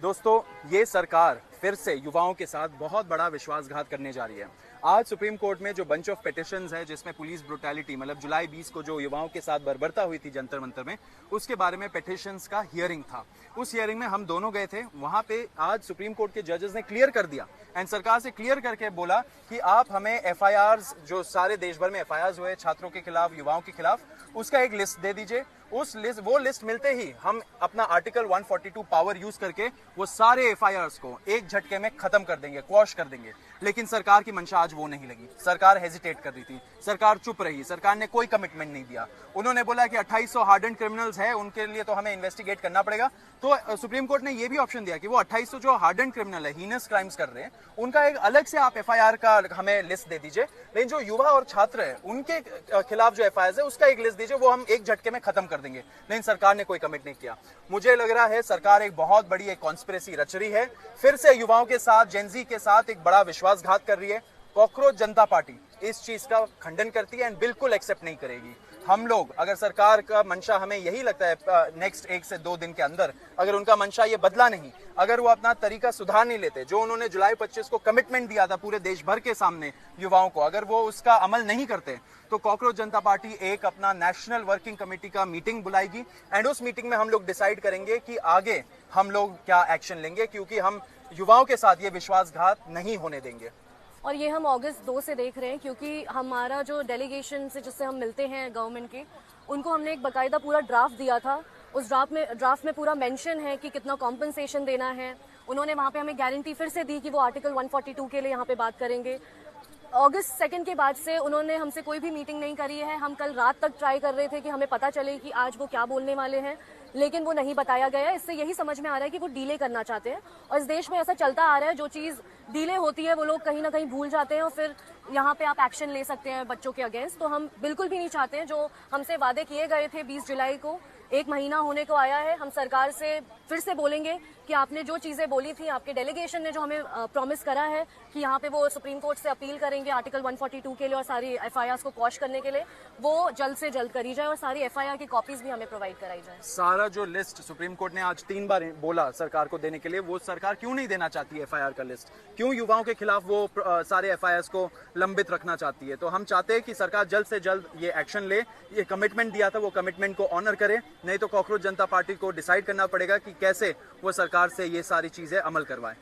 दोस्तों, ये सरकार फिर से युवाओं के साथ बहुत बड़ा विश्वासघात करने जा रही है। आज सुप्रीम कोर्ट में जो बंच ऑफ पिटिशंस है, जिसमें पुलिस ब्रुटैलिटी मतलब जुलाई 20 को जो युवाओं के साथ बर्बरता हुई थी जंतर मंतर में, उसके बारे में पिटिशंस का हियरिंग था। उस हियरिंग में हम दोनों गए थे। वहां पे आज सुप्रीम कोर्ट के जजेस ने क्लियर कर दिया एंड सरकार से क्लियर करके बोला कि आप हमें एफआईआर्स, जो सारे देश भर में एफआईआर्स हुए छात्रों के खिलाफ, युवाओं के खिलाफ, उसका एक लिस्ट दे दीजिए। वो लिस्ट मिलते ही हम अपना आर्टिकल 142 पावर यूज करके वो सारे एफआईआर्स को एक झटके में खत्म कर देंगे, क्वॉश कर देंगे। लेकिन सरकार की मंशा आज वो नहीं लगी। सरकार हेजिटेट कर रही थी, सरकार चुप रही, सरकार ने कोई कमिटमेंट नहीं दिया। उन्होंने बोला कि 2800 हार्डन क्रिमिनल्स है, उनके लिए तो हमें इन्वेस्टिगेट करना पड़ेगा। तो सुप्रीम कोर्ट ने ये भी ऑप्शन दिया कि वो 2800 जो हार्डन क्रिमिनल है, हीनस क्राइम्स कर रहे हैं, उनका एक अलग से आप एफआईआर का हमें लिस्ट दे दीजिए। लेकिन जो युवा और छात्र है, उनके खिलाफ जो एफआईआर है, उसका एक लिस्ट दीजिए, वो हम एक झटके में खत्म कर देंगे। लेकिन सरकार ने कोई कमिट नहीं किया। मुझे लग रहा है सरकार एक बहुत बड़ी एक कॉन्स्पिरेसी रच रही है। फिर से युवाओं के साथ, जेनजी के साथ एक बड़ा विश्वासघात कर रही है। कॉकरोच जनता पार्टी इस चीज का खंडन करती है एंड बिल्कुल एक्सेप्ट नहीं करेगी। हम लोग, अगर सरकार का मंशा हमें यही लगता है नेक्स्ट 1 से 2 दिन के अंदर, अगर उनका मंशा ये बदला नहीं, अगर वो अपना तरीका सुधार नहीं लेते, जो उन्होंने जुलाई 25 को कमिटमेंट दिया था पूरे देश भर के सामने युवाओं को, अगर वो उसका अमल नहीं करते, तो कॉकरोच जनता पार्टी एक अपना नेशनल वर्किंग कमेटी का मीटिंग बुलाएगी एंड उस मीटिंग में हम लोग डिसाइड करेंगे कि आगे हम लोग क्या एक्शन लेंगे, क्योंकि हम युवाओं के साथ ये विश्वासघात नहीं होने देंगे। और ये हम अगस्त 2 से देख रहे हैं, क्योंकि हमारा जो डेलीगेशन से जिससे हम मिलते हैं गवर्नमेंट के, उनको हमने एक बाकायदा पूरा ड्राफ्ट दिया था। उस ड्राफ्ट में पूरा मेंशन है कि कितना कॉम्पनसेशन देना है। उन्होंने वहाँ पे हमें गारंटी फिर से दी कि वो आर्टिकल 142 के लिए यहाँ पे बात करेंगे। अगस्त 2 के बाद से उन्होंने हमसे कोई भी मीटिंग नहीं करी है। हम कल रात तक ट्राई कर रहे थे कि हमें पता चले कि आज वो क्या बोलने वाले हैं, लेकिन वो नहीं बताया गया। इससे यही समझ में आ रहा है कि वो डीले करना चाहते हैं। और इस देश में ऐसा चलता आ रहा है, जो चीज़ डीले होती है वो लोग कहीं ना कहीं भूल जाते हैं और फिर यहाँ पे आप एक्शन ले सकते हैं बच्चों के अगेंस्ट। तो हम बिल्कुल भी नहीं चाहते हैं। जो हमसे वादे किए गए थे 20 जुलाई को, 1 महीना होने को आया है। हम सरकार से फिर से बोलेंगे कि आपने जो चीज़ें बोली थी, आपके डेलीगेशन ने जो हमें प्रॉमिस करा है कि यहाँ पे वो सुप्रीम कोर्ट से अपील करेंगे आर्टिकल 142 के लिए और सारी एफआईआर्स को क्वॉश करने के लिए, वो जल्द से जल्द करी जाए और सारी एफआईआर की कॉपीज भी हमें प्रोवाइड कराई जाए। सारा जो लिस्ट सुप्रीम कोर्ट ने आज 3 बार बोला सरकार को देने के लिए, वो सरकार क्यों नहीं देना चाहती है एफआईआर का लिस्ट? क्यों युवाओं के खिलाफ वो सारे एफआईआर्स को लंबित रखना चाहती है? तो हम चाहते हैं कि सरकार जल्द से जल्द ये एक्शन ले। ये कमिटमेंट दिया था, वो कमिटमेंट को ऑनर करे, नहीं तो कॉकरोच जनता पार्टी को डिसाइड करना पड़ेगा कि कैसे वो सरकार से ये सारी चीजें अमल करवाए।